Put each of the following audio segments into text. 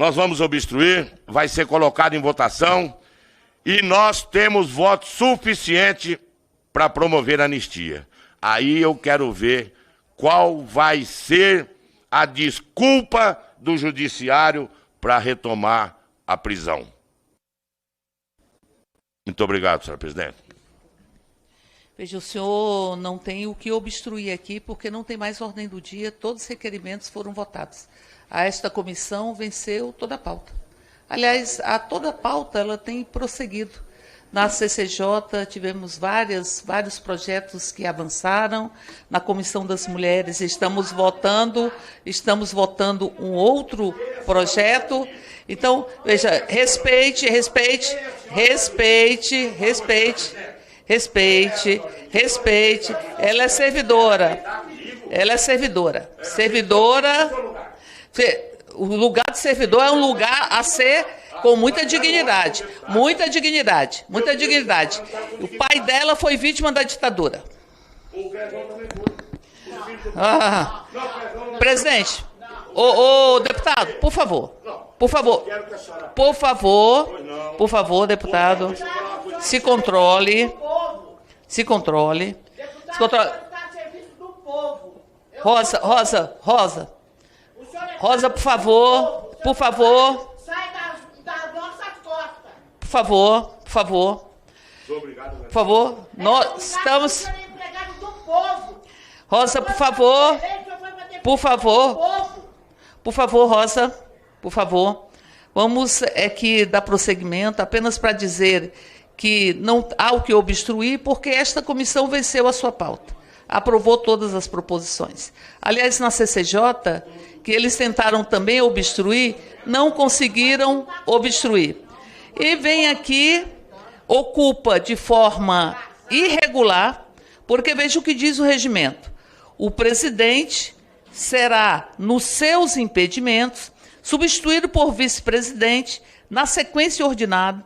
nós vamos obstruir, vai ser colocado em votação e nós temos voto suficiente para promover a anistia. Aí eu quero ver qual vai ser a desculpa do judiciário para retomar a prisão. Muito obrigado, senhor presidente. Veja, o senhor não tem o que obstruir aqui, porque não tem mais ordem do dia, todos os requerimentos foram votados. Esta comissão venceu toda a pauta. Aliás, toda a pauta ela tem prosseguido. Na CCJ tivemos vários projetos que avançaram. Na Comissão das Mulheres estamos votando um outro projeto. Então, veja, respeite. Ela é servidora. O lugar de servidor é um lugar a ser com muita dignidade. O pai dela foi vítima da ditadura. Presidente, deputado, por favor, deputado, se controle. Rosa, por favor. Nós estamos... Rosa, por favor, Rosa, por favor. Vamos aqui dar prosseguimento, apenas para dizer que não há o que obstruir, porque esta comissão venceu a sua pauta. Aprovou todas as proposições. Aliás, na CCJ, que eles tentaram também obstruir, não conseguiram obstruir. E vem aqui, ocupa de forma irregular, porque veja o que diz o regimento. O presidente será, nos seus impedimentos, substituído por vice-presidente, na sequência ordinal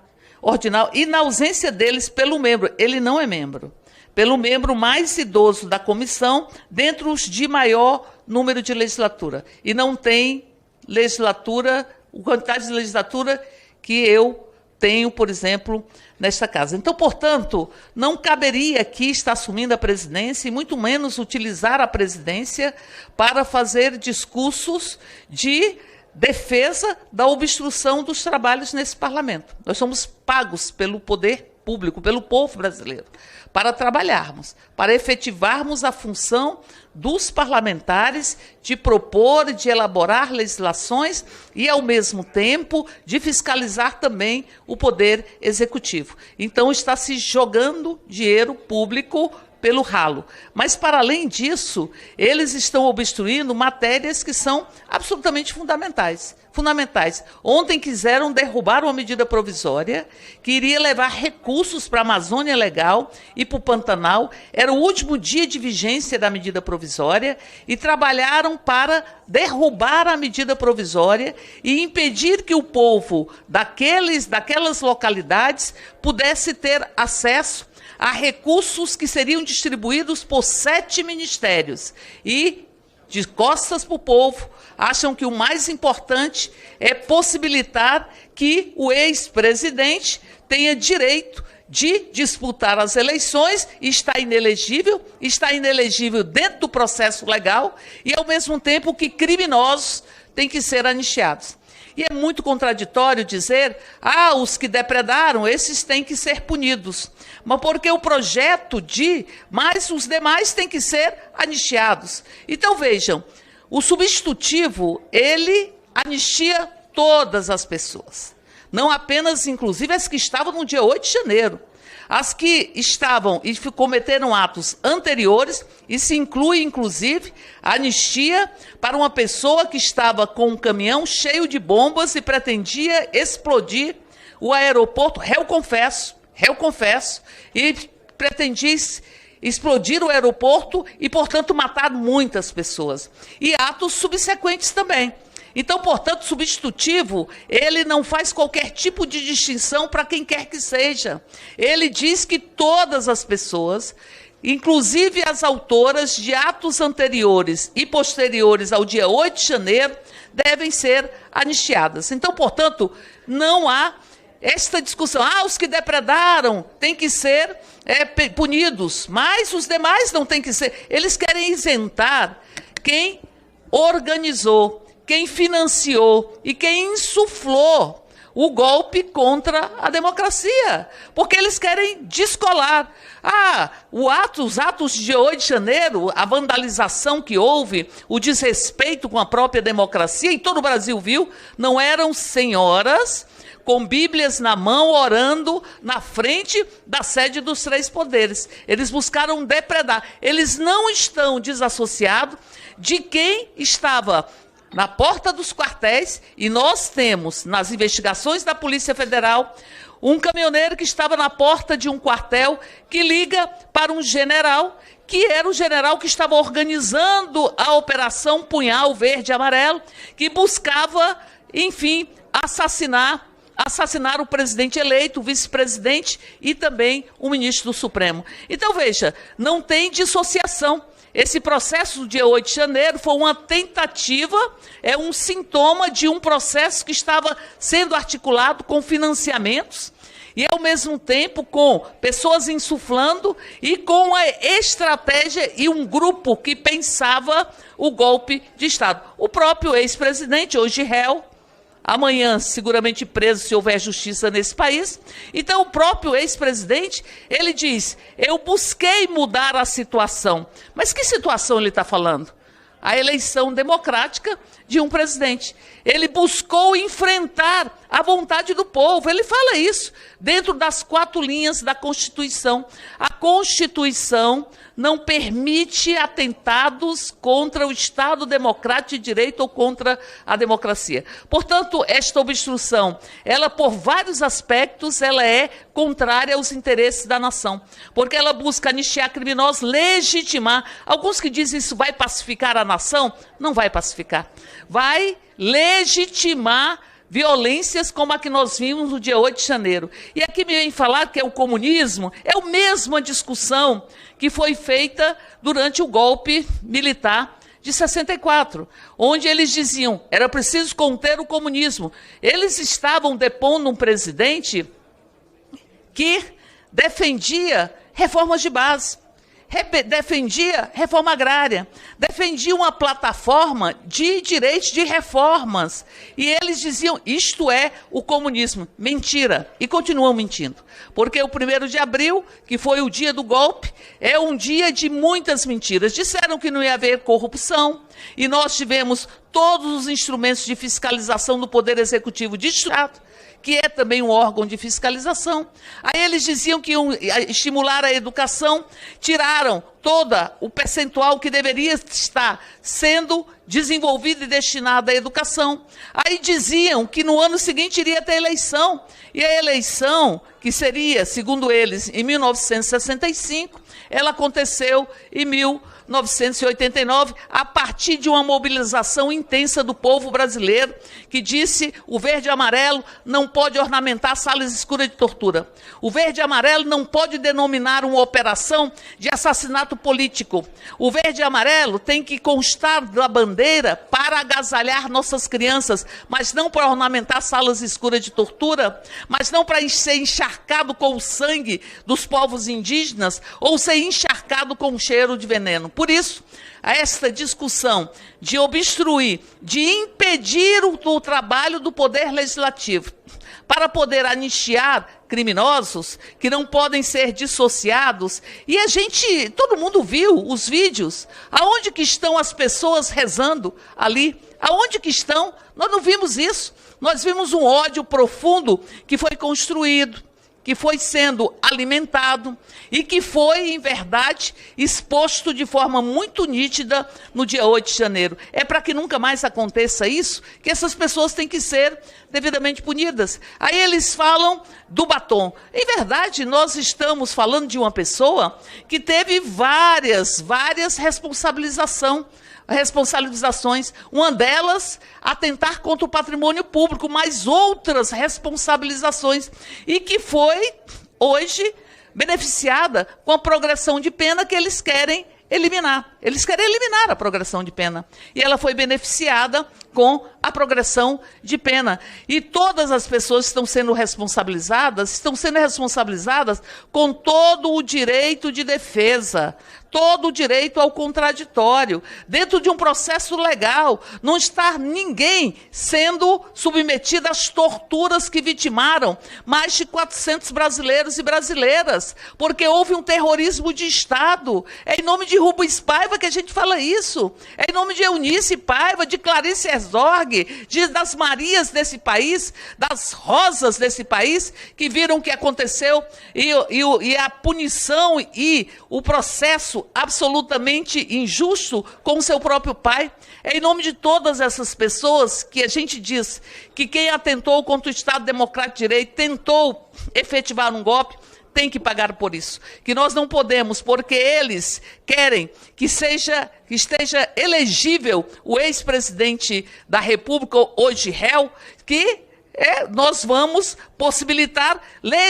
e na ausência deles pelo membro. Ele não é membro. Pelo membro mais idoso da comissão, dentre os de maior número de legislatura. E não tem legislatura, a quantidade de legislatura que eu tenho, por exemplo, nesta casa. Então, portanto, não caberia aqui estar assumindo a presidência e muito menos utilizar a presidência para fazer discursos de defesa da obstrução dos trabalhos nesse parlamento. Nós somos pagos pelo poder público, pelo povo brasileiro, para trabalharmos, para efetivarmos a função dos parlamentares de propor, de elaborar legislações e, ao mesmo tempo, de fiscalizar também o poder executivo. Então, está se jogando dinheiro público pelo ralo. Mas, para além disso, eles estão obstruindo matérias que são absolutamente fundamentais. Ontem quiseram derrubar uma medida provisória que iria levar recursos para a Amazônia Legal e para o Pantanal. Era o último dia de vigência da medida provisória e trabalharam para derrubar a medida provisória e impedir que o povo daquelas localidades pudesse ter acesso a recursos que seriam distribuídos por 7 ministérios. E, de costas para o povo, acham que o mais importante é possibilitar que o ex-presidente tenha direito de disputar as eleições e está inelegível dentro do processo legal e, ao mesmo tempo, que criminosos têm que ser anistiados. E é muito contraditório dizer, os que depredaram, esses têm que ser punidos. Mas porque o projeto mas os demais têm que ser anistiados. Então, vejam, o substitutivo, ele anistia todas as pessoas. Não apenas, inclusive, as que estavam no dia 8 de janeiro. As que estavam e cometeram atos anteriores, e se inclui, inclusive, a anistia para uma pessoa que estava com um caminhão cheio de bombas e pretendia explodir o aeroporto, réu confesso, e pretendia explodir o aeroporto e, portanto, matar muitas pessoas. E atos subsequentes também. Então, portanto, o substitutivo, ele não faz qualquer tipo de distinção para quem quer que seja. Ele diz que todas as pessoas inclusive as autoras de atos anteriores e posteriores ao dia 8 de janeiro, devem ser anistiadas. Então, portanto, não há esta discussão. Os que depredaram têm que ser punidos, mas os demais não têm que ser. Eles querem isentar quem organizou, quem financiou e quem insuflou o golpe contra a democracia, porque eles querem descolar. Os atos de 8 de janeiro, a vandalização que houve, o desrespeito com a própria democracia, e todo o Brasil viu, não eram senhoras com bíblias na mão, orando na frente da sede dos três poderes. Eles buscaram depredar. Eles não estão desassociados de quem estava na porta dos quartéis, e nós temos, nas investigações da Polícia Federal, um caminhoneiro que estava na porta de um quartel que liga para um general, que era o general que estava organizando a Operação Punhal Verde e Amarelo, que buscava, enfim, assassinar o presidente eleito, o vice-presidente e também o ministro do Supremo. Então, veja, não tem dissociação. Esse processo do dia 8 de janeiro foi uma tentativa, um sintoma de um processo que estava sendo articulado com financiamentos e, ao mesmo tempo, com pessoas insuflando e com a estratégia e um grupo que pensava o golpe de Estado. O próprio ex-presidente, hoje réu, amanhã seguramente preso se houver justiça nesse país. Então, o próprio ex-presidente, ele diz, eu busquei mudar a situação. Mas que situação ele está falando? A eleição democrática de um presidente. Ele buscou enfrentar a vontade do povo. Ele fala isso dentro das 4 linhas da Constituição. A Constituição não permite atentados contra o Estado democrático de direito ou contra a democracia. Portanto, esta obstrução, ela, por vários aspectos, ela é contrária aos interesses da nação, porque ela busca anistiar criminosos, legitimar. Alguns que dizem isso vai pacificar a nação, não vai pacificar. Vai legitimar violências como a que nós vimos no dia 8 de janeiro. E aqui me vem falar que é o comunismo, é a mesma discussão que foi feita durante o golpe militar de 64, onde eles diziam que era preciso conter o comunismo. Eles estavam depondo um presidente que defendia reformas de base, defendia reforma agrária, defendia uma plataforma de direitos de reformas. E eles diziam, isto é o comunismo. Mentira. E continuam mentindo. Porque o 1º de abril, que foi o dia do golpe, é um dia de muitas mentiras. Disseram que não ia haver corrupção, e nós tivemos todos os instrumentos de fiscalização do Poder Executivo de Estado, que é também um órgão de fiscalização. Aí eles diziam que iam estimular a educação, tiraram todo o percentual que deveria estar sendo desenvolvido e destinado à educação. Aí diziam que no ano seguinte iria ter eleição, e a eleição, que seria, segundo eles, em 1965, ela aconteceu em 1989, a partir de uma mobilização intensa do povo brasileiro, que disse, o verde e amarelo não pode ornamentar salas escuras de tortura. O verde e amarelo não pode denominar uma operação de assassinato político. O verde e amarelo tem que constar da bandeira para agasalhar nossas crianças, mas não para ornamentar salas escuras de tortura, mas não para ser encharcado com o sangue dos povos indígenas, ou ser encharcado com o cheiro de veneno. Por isso, esta discussão de obstruir, de impedir o trabalho do Poder Legislativo para poder anistiar criminosos que não podem ser dissociados. E todo mundo viu os vídeos. Aonde que estão as pessoas rezando ali? Aonde que estão? Nós não vimos isso. Nós vimos um ódio profundo que foi construído, que foi sendo alimentado e que foi, em verdade, exposto de forma muito nítida no dia 8 de janeiro. É para que nunca mais aconteça isso, que essas pessoas têm que ser devidamente punidas. Aí eles falam do batom. Em verdade, nós estamos falando de uma pessoa que teve várias responsabilizações, uma delas atentar contra o patrimônio público, mas outras responsabilizações, e que foi hoje beneficiada com a progressão de pena que eles querem eliminar. Eles querem eliminar a progressão de pena. E ela foi beneficiada com a progressão de pena. E todas as pessoas que estão sendo responsabilizadas com todo o direito de defesa, todo o direito ao contraditório, dentro de um processo legal. Não está ninguém sendo submetido às torturas que vitimaram mais de 400 brasileiros e brasileiras, porque houve um terrorismo de Estado. É em nome de Rubens Paiva que a gente fala isso. É em nome de Eunice Paiva, de Clarice Herzog, das Marias desse país, das Rosas desse país, que viram o que aconteceu e a punição e o processo absolutamente injusto com o seu próprio pai. É em nome de todas essas pessoas que a gente diz que quem atentou contra o Estado Democrático de Direito, tentou efetivar um golpe, tem que pagar por isso. Que nós não podemos, porque eles querem que esteja elegível o ex-presidente da República, hoje réu, nós vamos possibilitar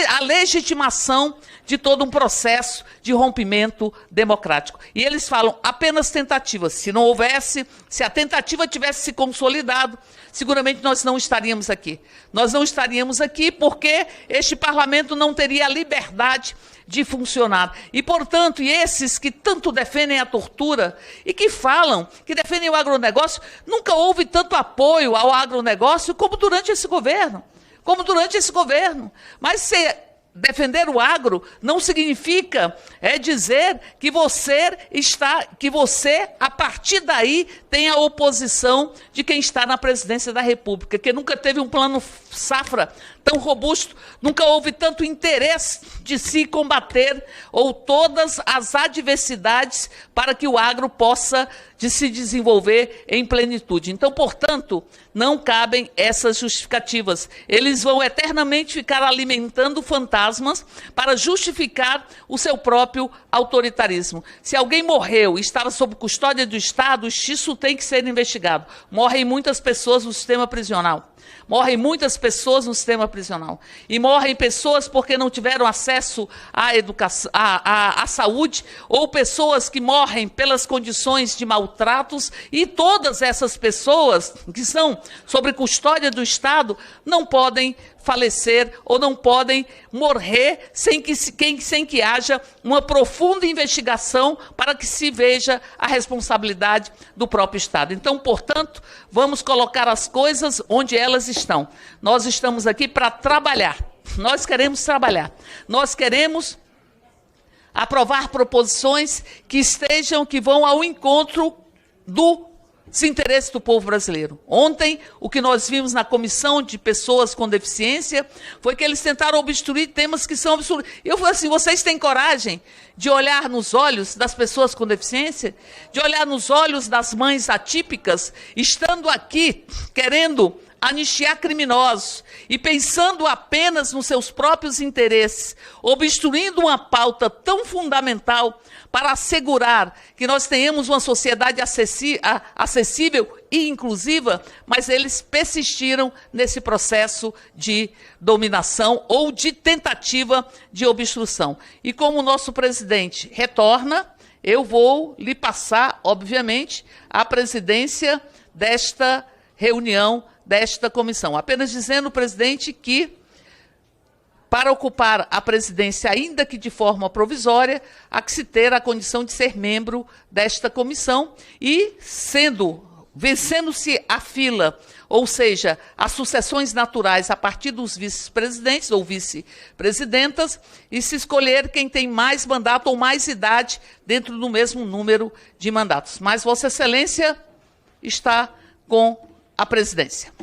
a legitimação de todo um processo de rompimento democrático. E eles falam apenas tentativa. Se não houvesse, se a tentativa tivesse se consolidado, seguramente nós não estaríamos aqui. Nós não estaríamos aqui porque este parlamento não teria a liberdade de funcionar. E, portanto, esses que tanto defendem a tortura e que falam, que defendem o agronegócio, nunca houve tanto apoio ao agronegócio como durante esse governo. Mas defender o agro não significa dizer que você, a partir daí, tem a oposição de quem está na presidência da República, que nunca teve um plano safra tão robusto, nunca houve tanto interesse de se combater ou todas as adversidades para que o agro possa se desenvolver em plenitude. Então, portanto, não cabem essas justificativas. Eles vão eternamente ficar alimentando fantasmas para justificar o seu próprio autoritarismo. Se alguém morreu e estava sob custódia do Estado, isso tem que ser investigado. Morrem muitas pessoas no sistema prisional. E morrem pessoas porque não tiveram acesso à educação, à saúde, ou pessoas que morrem pelas condições de maltratos, e todas essas pessoas que são sob custódia do Estado não podem falecer ou não podem morrer sem que haja uma profunda investigação para que se veja a responsabilidade do próprio Estado. Então, portanto, vamos colocar as coisas onde elas estão. Nós estamos aqui para trabalhar. Nós queremos trabalhar. Nós queremos aprovar proposições que vão ao encontro dos interesses do povo brasileiro. Ontem, o que nós vimos na comissão de pessoas com deficiência foi que eles tentaram obstruir temas que são absurdos. Eu falei assim, vocês têm coragem de olhar nos olhos das pessoas com deficiência? De olhar nos olhos das mães atípicas, estando aqui querendo anistiar criminosos e pensando apenas nos seus próprios interesses, obstruindo uma pauta tão fundamental para assegurar que nós tenhamos uma sociedade acessível e inclusiva, mas eles persistiram nesse processo de dominação ou de tentativa de obstrução. E como o nosso presidente retorna, eu vou lhe passar, obviamente, a presidência desta reunião, desta comissão. Apenas dizendo, presidente, que para ocupar a presidência, ainda que de forma provisória, há que se ter a condição de ser membro desta comissão e vencendo-se a fila, ou seja, as sucessões naturais a partir dos vice-presidentes ou vice-presidentas, e se escolher quem tem mais mandato ou mais idade dentro do mesmo número de mandatos. Mas Vossa Excelência está com a presidência.